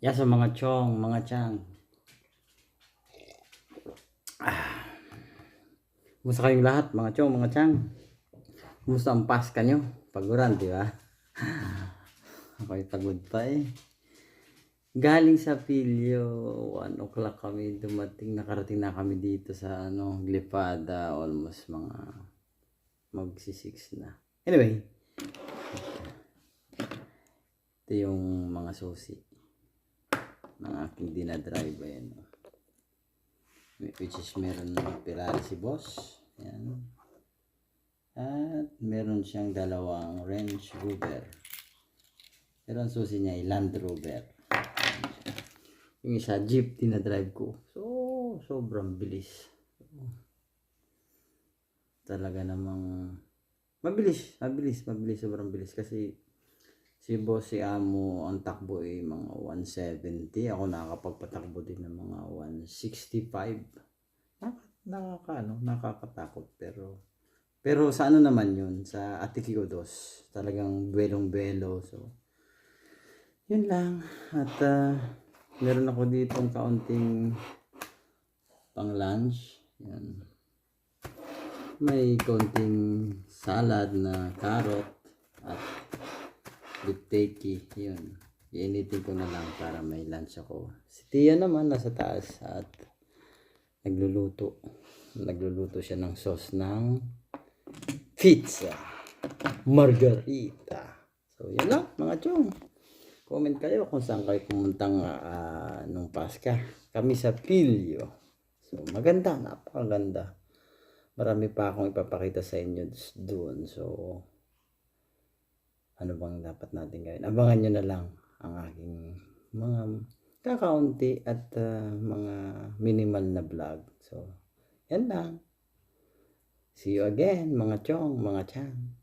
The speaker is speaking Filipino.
Yan sa mga chong, mga chang. Kumusta kayong lahat, mga chong, mga chang? Kumusta ang Paska nyo? Paguran, di ba? Ako'y pagod pa eh. Galing sa Pilyo, 1 o'clock kami dumating, nakarating na kami dito sa Glipada, almost mga magsi-6 na. Anyway, ito yung mga susi ng aking dinadrive. Ayan, which is meron ng Ferrari si boss. Ayan. At meron siyang dalawang Range Rover. Pero ang susi niya ay Land Rover. Yung isa Jeep dinadrive ko. So, sobrang bilis. Talaga namang mabilis, sobrang bilis kasi si boss, si amo, ang takbo ay mga 170. Ako nakakapagpatakbo din ng mga 165. Nakakatakot pero sa ano naman yun, sa Atiquio Dos, talagang buwelong-buwelo. So, yun lang. At meron ako ditong kaunting pang lunch. Yan. May kaunting salad na carrot at biteki. Yun. Iinitin ko na lang para may lunch ako. Si Tia naman nasa taas at nagluluto siya ng sauce ng pizza margarita. So yun lang mga chong. Comment kayo kung saan kayo pumuntang nung Paska. Kami sa Pilyo. So maganda, napakaganda. Marami pa akong ipapakita sa inyo doon. So ano bang dapat natin gawin? Abangan nyo na lang ang aking mga kakaunti at mga minimal na vlog. So yan lang. See you again, mga chong, mga chang.